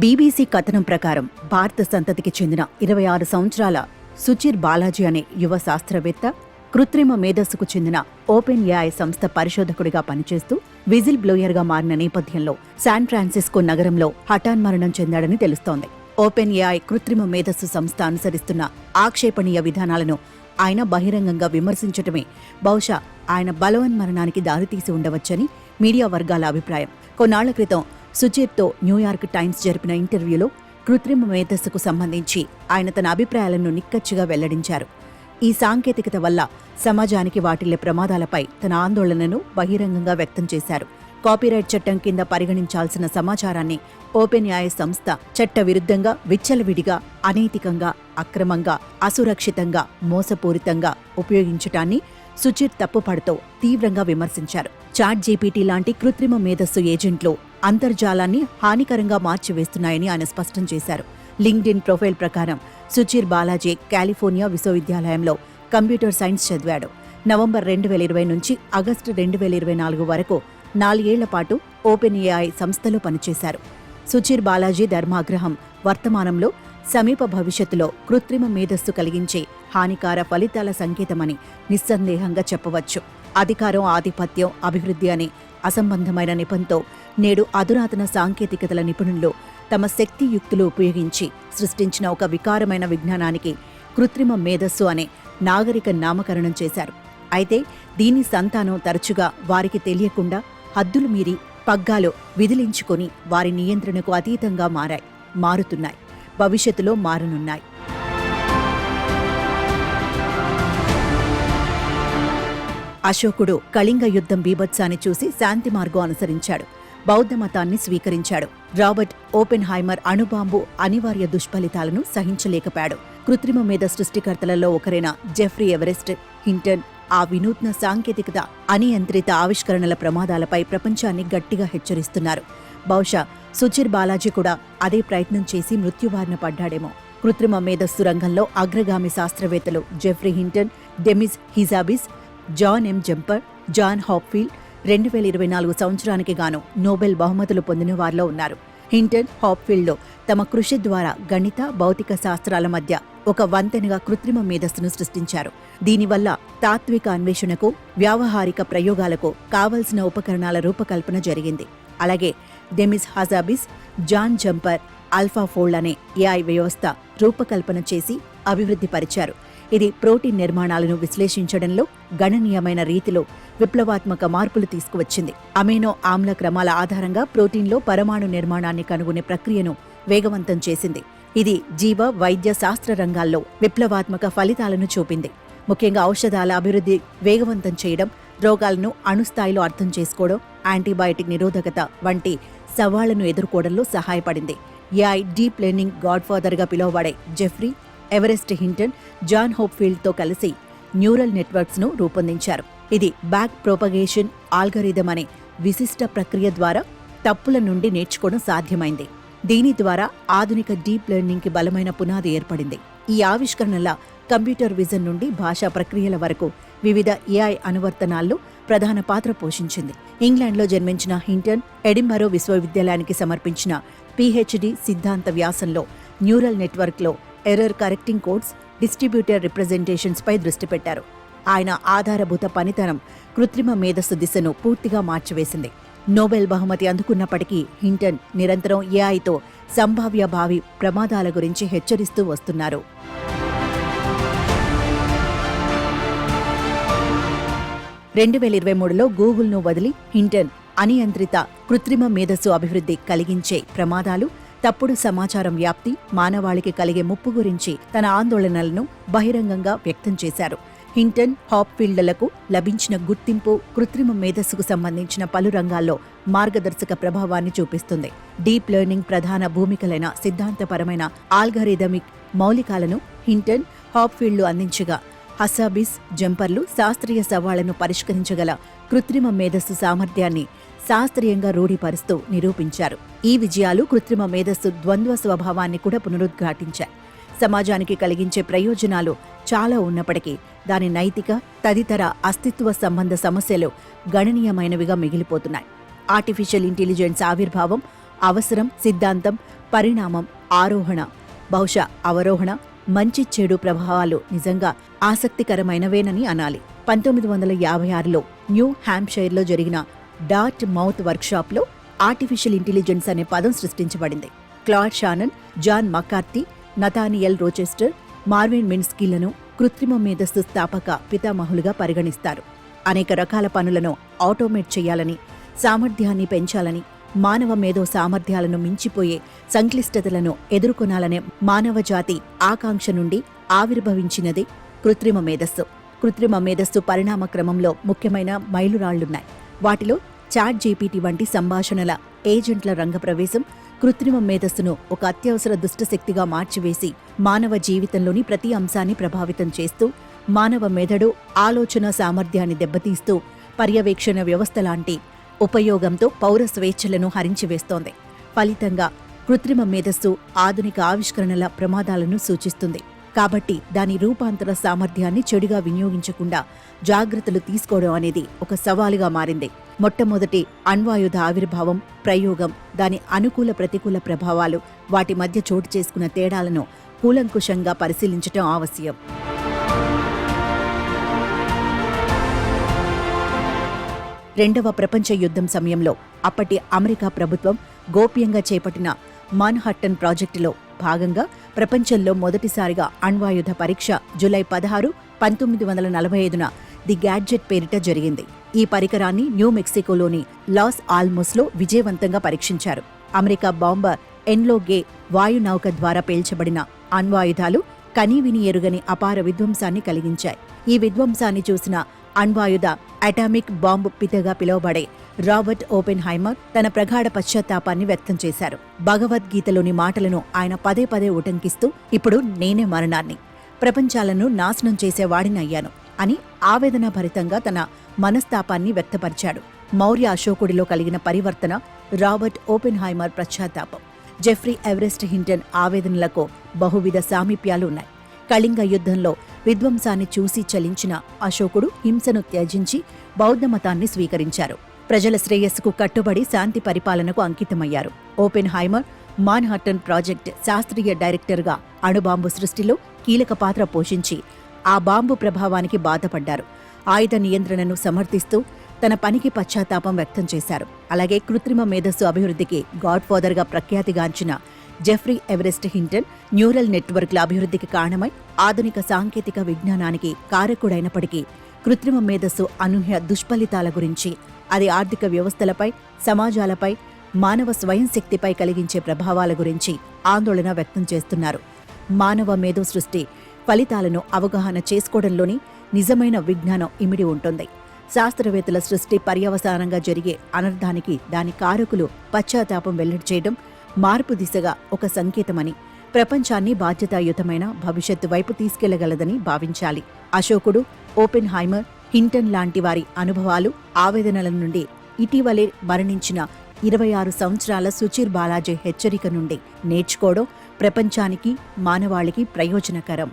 BBC కథనం ప్రకారం భారత సంతతికి చెందిన 26 సంవత్సరాల సుచిర్ బాలాజీ అనే యువ శాస్త్రవేత్త కృత్రిమ మేధస్సుకు చెందిన ఓపెన్ ఏఐ సంస్థ పరిశోధకుడిగా పనిచేస్తూ విజిల్ బ్లోయర్గా మారిన నేపథ్యంలో శాన్ ఫ్రాన్సిస్కో నగరంలో హఠాన్మరణం చెందాడని తెలుస్తోంది. ఓపెన్ ఏఐ కృత్రిమ మేధస్సు సంస్థ అనుసరిస్తున్న ఆక్షేపణీయ విధానాలను ఆయన బహిరంగంగా విమర్శించటమే బహుశా ఆయన బలవన్మరణానికి దారితీసి ఉండవచ్చని మీడియా వర్గాల అభిప్రాయం. కొన్నాళ్ల క్రితం సుచిర్తో న్యూయార్క్ టైమ్స్ జరిపిన ఇంటర్వ్యూలో కృత్రిమ మేధస్సుకు సంబంధించి ఆయన తన అభిప్రాయాలను నిక్కచ్చిగా వెల్లడించారు. ఈ సాంకేతికత వల్ల సమాజానికి వాటిల్లే ప్రమాదాలపై తన ఆందోళనను బహిరంగంగా వ్యక్తం చేశారు. కాపీరైట్ చట్టం కింద పరిగణించాల్సిన సమాచారాన్ని ఓపెన్ ఏఐ సంస్థ చట్ట విరుద్ధంగా, విచ్చలవిడిగా, అనైతికంగా, అక్రమంగా, అసురక్షితంగా, మోసపూరితంగా ఉపయోగించటాన్ని సుచిర్ తప్పుపడుతూ తీవ్రంగా విమర్శించారు. చాట్ జీపీటీ లాంటి కృత్రిమ మేధస్సు ఏజెంట్లు అంతర్జాలాన్ని హానికరంగా మార్చివేస్తున్నాయని ఆయన స్పష్టం చేశారు. లింక్డ్ఇన్ ప్రొఫైల్ ప్రకారం సుచిర్ బాలాజీ కాలిఫోర్నియా విశ్వవిద్యాలయంలో కంప్యూటర్ సైన్స్ చదివాడు. నవంబర్ 2020 నుంచి ఆగస్టు 2024 వరకు 4 ఏళ్ల పాటు ఓపెన్ ఏఐ సంస్థలో పనిచేశారు. సుచిర్ బాలాజీ ధర్మాగ్రహం వర్తమానంలో సమీప భవిష్యత్తులో కృత్రిమ మేధస్సు కలిగించే హానికార ఫలితాల సంకేతమని నిస్సందేహంగా చెప్పవచ్చు. అధికారం, ఆధిపత్యం, అభివృద్ధి అనే అసంబంధమైన నెపంతో నేడు అధునాతన సాంకేతికతల నిపుణులు తమ శక్తియుక్తులు ఉపయోగించి సృష్టించిన ఒక వికారమైన విజ్ఞానానికి కృత్రిమ మేధస్సు అనే నాగరిక నామకరణం చేశారు. అయితే దీని సంతానం తరచుగా వారికి తెలియకుండా హద్దులు మీరి పగ్గాలు విదిలించుకొని వారి నియంత్రణకు అతీతంగా మారుతున్నాయి, భవిష్యత్తులో మారనున్నాయి. అశోకుడు కళింగ యుద్ధం బీభత్సాన్ని చూసి శాంతి మార్గం అనుసరించాడు, బౌద్ధ మతాన్ని స్వీకరించాడు. రాబర్ట్ ఓపెన్ హైమర్ అణుబాంబు అనివార్య దుష్ఫలితాలను సహించలేకపోయాడు. కృత్రిమ మేధ సృష్టికర్తలలో ఒకరైన జెఫ్రీ ఎవరెస్ట్ హింటన్ ఆ వినూత్న సాంకేతికత, అనియంత్రిత ఆవిష్కరణల ప్రమాదాలపై ప్రపంచాన్ని గట్టిగా హెచ్చరిస్తున్నారు. బహుశా సుచిర్ బాలాజీ కూడా అదే ప్రయత్నం చేసి మృత్యుబారిన పడ్డాడేమో. కృత్రిమ మేధస్సు రంగంలో అగ్రగామి శాస్త్రవేత్తలు Geoffrey Hinton, Demis Hassabis, John M Jumper, John Hopfield 2024 సంవత్సరానికి గాను నోబెల్ బహుమతులు పొందిన వారిలో ఉన్నారు. హింటన్, హాప్ఫీల్డ్లో తమ కృషి ద్వారా గణిత, భౌతిక శాస్త్రాల మధ్య ఒక వంతెనగా కృత్రిమ మేధస్సును సృష్టించారు. దీనివల్ల తాత్విక అన్వేషణకు, వ్యావహారిక ప్రయోగాలకు కావలసిన ఉపకరణాల రూపకల్పన జరిగింది. అలాగే Demis Hassabis, John Jumper AlphaFold అనే ఏఐ వ్యవస్థ రూపకల్పన చేసి అభివృద్ధి పరిచారు. ఇది ప్రోటీన్ నిర్మాణాలను విశ్లేషించడంలో గణనీయమైన రీతిలో విప్లవాత్మక మార్పులు తీసుకువచ్చింది. అమైనో ఆమ్ల క్రమాల ఆధారంగా ప్రోటీన్లో పరమాణు నిర్మాణాన్ని కనుగొనే ప్రక్రియను వేగవంతం చేసింది. ఇది జీవ వైద్య శాస్త్ర రంగాల్లో విప్లవాత్మక ఫలితాలను చూపింది. ముఖ్యంగా ఔషధాల అభివృద్ధి వేగవంతం చేయడం, రోగాలను అణుస్థాయిలో అర్థం చేసుకోవడం, యాంటీబయాటిక్ నిరోధకత వంటి సవాళ్లను ఎదుర్కోవడంలో సహాయపడింది. ఏఐ డీప్ లెర్నింగ్ గాడ్ ఫాదర్గా పిలువబడే జెఫ్రీ ఎవరెస్ట్ హింటన్, జాన్ హోప్ఫీల్డ్తో కలిసి న్యూరల్ నెట్వర్క్స్ను రూపొందించారు. ఇది బ్యాక్ ప్రొపగేషన్ ఆల్గరిథం అనే విశిష్ట ప్రక్రియ ద్వారా తప్పుల నుండి నేర్చుకోవడం సాధ్యమైంది. దీని ద్వారా ఆధునిక డీప్ లెర్నింగ్కి బలమైన పునాది ఏర్పడింది. ఈ ఆవిష్కరణల కంప్యూటర్ విజన్ నుండి భాషా ప్రక్రియల వరకు వివిధ ఏఐ అనువర్తనాల్లో ప్రధాన పాత్ర పోషించింది. ఇంగ్లాండ్లో జన్మించిన హింటన్ ఎడింబరో విశ్వవిద్యాలయానికి సమర్పించిన PhD సిద్ధాంత వ్యాసంలో న్యూరల్ నెట్వర్క్లో error correcting codes, distributed representations పై దృష్టి పెట్టారు. ఆయన ఆధారభూత పనితనం కృత్రిమ మేధస్సు దిశను పూర్తిగా మార్చివేసింది. నోబెల్ బహుమతి అందుకున్నప్పటికీ హింటన్ నిరంతరం ఏఐతో సంభావ్య భావి ప్రమాదాల గురించి హెచ్చరిస్తూ వస్తున్నారు. 2023లో గూగుల్ను వదిలి హింటన్ అనియంత్రిత కృత్రిమ మేధస్సు అభివృద్ధి కలిగించే ప్రమాదాలు, తప్పుడు సమాచారం వ్యాప్తి, మానవాళికి కలిగే ముప్పు గురించి తన ఆందోళనలను బహిరంగంగా వ్యక్తం చేశారు. హింటన్, హాప్ఫీల్డ్లకు లభించిన గుర్తింపు కృత్రిమ మేధస్సుకు సంబంధించిన పలు రంగాల్లో మార్గదర్శక ప్రభావాన్ని చూపిస్తుంది. డీప్ లెర్నింగ్ ప్రధాన భూమికలైన సిద్ధాంతపరమైన ఆల్గరిథమిక్ మౌలికాలను హింటన్, హాప్ఫీల్డ్లు అందించగా, హసాబిస్, జంపర్లు శాస్త్రీయ సవాళ్లను పరిష్కరించగల కృత్రిమ మేధస్సు సామర్థ్యాన్ని శాస్త్రీయంగా రూఢీపరుస్తూ నిరూపించారు. ఈ విజయాలు కృత్రిమ మేధస్సు ద్వంద్వ స్వభావాన్ని కూడా పునరుద్ఘాటించాయి. సమాజానికి కలిగించే ప్రయోజనాలు చాలా ఉన్నప్పటికీ దాని నైతిక, తదితర అస్తిత్వ సంబంధ సమస్యలు గణనీయమైనవిగా మిగిలిపోతున్నాయి. ఆర్టిఫిషియల్ ఇంటెలిజెన్స్ ఆవిర్భావం, అవసరం, సిద్ధాంతం, పరిణామం, ఆరోహణ, బహుశా అవరోహణ, మంచి చెడు ప్రభావాలు నిజంగా ఆసక్తికరమైనవేనని అనాలి. 1956లో న్యూ హ్యాంప్షైర్లో జరిగిన డార్ట్ మౌత్ వర్క్షాప్లో ఆర్టిఫిషియల్ ఇంటెలిజెన్స్ అనే పదం సృష్టించబడింది. Claude Shannon, John McCarthy, Nathaniel Rochester, Marvin మిన్స్కీలను కృత్రిమ మేధస్సు స్థాపక పితామహులుగా పరిగణిస్తారు. అనేక రకాల పనులను ఆటోమేట్ చేయాలని, సామర్థ్యాన్ని పెంచాలని, మానవ మేధో సామర్థ్యాలను మించిపోయే సంక్లిష్టతలను ఎదుర్కొనాలనే మానవజాతి ఆకాంక్ష నుండి ఆవిర్భవించినది కృత్రిమ మేధస్సు. కృత్రిమ మేధస్సు పరిణామ క్రమంలో ముఖ్యమైన మైలురాళ్లున్నాయి. వాటిలో చాట్ జీపీటీ వంటి సంభాషణల ఏజెంట్ల రంగప్రవేశం కృత్రిమ మేధస్సును ఒక అత్యవసర దుష్టశక్తిగా మార్చివేసి మానవ జీవితంలోని ప్రతి అంశాన్ని ప్రభావితం చేస్తూ, మానవ మెదడు ఆలోచన సామర్థ్యాన్ని దెబ్బతీస్తూ, పర్యవేక్షణ వ్యవస్థ లాంటి ఉపయోగంతో పౌర స్వేచ్ఛలను హరించివేస్తోంది. ఫలితంగా కృత్రిమ మేధస్సు ఆధునిక ఆవిష్కరణల ప్రమాదాలను సూచిస్తుంది. కాబట్టి దాని రూపాంతర సామర్థ్యాన్ని చెడుగా వినియోగించకుండా జాగ్రత్తలు తీసుకోవడం అనేది ఒక సవాలుగా మారింది. మొట్టమొదటి అణ్వాయుధ ఆవిర్భావం, ప్రయోగం, దాని అనుకూల ప్రతికూల ప్రభావాలు, వాటి మధ్య చోటు చేసుకున్న తేడాలను కూలంకుషంగా పరిశీలించటం ఆవశ్యం. రెండవ ప్రపంచ యుద్ధం సమయంలో అప్పటి అమెరికా ప్రభుత్వం గోప్యంగా చేపట్టిన మాన్హట్టన్ ప్రాజెక్టులో భాగంగా ప్రపంచంలో మొదటిసారిగా అణ్వాయుధ పరీక్ష జూలై 16, 1945న ది గ్యాడ్జెట్ పేరిట జరిగింది. ఈ పరికరాన్ని న్యూ మెక్సికోలోని లాస్ ఆల్మోస్లో విజయవంతంగా పరీక్షించారు. అమెరికా బాంబర్ ఎన్లోగే వాయునౌక ద్వారా పేల్చబడిన అణ్వాయుధాలు కనీవిని ఎరుగని అపార విధ్వంసాన్ని కలిగించాయి. ఈ విధ్వంసాన్ని చూసిన అణ్వాయుధ అటామిక్ బాంబు పితగా పిలువబడే రాబర్ట్ ఓపెన్ హైమర్ తన ప్రగాఢ పశ్చాత్తాపాన్ని వ్యక్తం చేశారు. భగవద్గీతలోని మాటలను ఆయన పదే పదే ఉటంకిస్తూ, ఇప్పుడు నేనే మరణాన్ని, ప్రపంచాలను నాశనం చేసేవాడినయ్యాను అని ఆవేదనాభరితంగా తన మనస్తాపాన్ని వ్యక్తపరిచాడు. మౌర్య అశోకుడిలో కలిగిన పరివర్తన, రాబర్ట్ ఓపెన్ హైమర్ పశ్చాత్తాపం, జెఫ్రీ ఎవరెస్ట్ హింటన్ ఆవేదనలకు బహువిధ సామీప్యాలు ఉన్నాయి. కళింగ యుద్ధంలో విధ్వంసాన్ని చూసి చలించిన అశోకుడు హింసను త్యజించి బౌద్ధ మతాన్ని స్వీకరించారు. ప్రజల శ్రేయస్సుకు కట్టుబడి శాంతి పరిపాలనకు అంకితమయ్యారు. ఓపెన్ హైమర్ మాన్హట్టన్ ప్రాజెక్ట్ శాస్త్రీయ డైరెక్టర్గా అణుబాంబు సృష్టిలో కీలక పాత్ర పోషించి ఆ బాంబు ప్రభావానికి బాధపడ్డారు. ఆయుధ నియంత్రణను సమర్థిస్తూ తన పనికి పశ్చాత్తాపం వ్యక్తం చేశారు. అలాగే కృత్రిమ మేధస్సు అభివృద్ధికి గాడ్ ఫాదర్గా ప్రఖ్యాతిగాంచిన జెఫ్రీ ఎవరెస్ట్ హింటన్ న్యూరల్ నెట్వర్క్ల అభివృద్ధికి కారణమై ఆధునిక సాంకేతిక విజ్ఞానానికి కారకుడైనప్పటికీ కృత్రిమ మేధస్సు అనూహ్య దుష్ఫలితాల గురించి, అది ఆర్థిక వ్యవస్థలపై, సమాజాలపై, మానవ స్వయం శక్తిపై కలిగించే ప్రభావాల గురించి ఆందోళన వ్యక్తం చేస్తున్నారు. మానవ మేధో సృష్టి ఫలితాలను అవగాహన చేసుకోవడంలోని నిజమైన విజ్ఞానం ఇమిడి ఉంటుంది. శాస్త్రవేత్తల సృష్టి పర్యవసానంగా జరిగే అనర్థానికి దాని కారకులు పశ్చాత్తాపం వెల్లడి చేయడం మార్పు దిశగా ఒక సంకేతమని, ప్రపంచాన్ని బాధ్యతాయుతమైన భవిష్యత్తు వైపు తీసుకెళ్లగలదని భావించాలి. అశోకుడు, ఓపెన్ హైమర్, హింటన్ లాంటి వారి అనుభవాలు, ఆవేదనల నుండి ఇటీవలే మరణించిన 26 సంవత్సరాల సుచీర్ బాలాజీ హెచ్చరిక నుండి నేర్చుకోవడం ప్రపంచానికి, మానవాళికి ప్రయోజనకరం.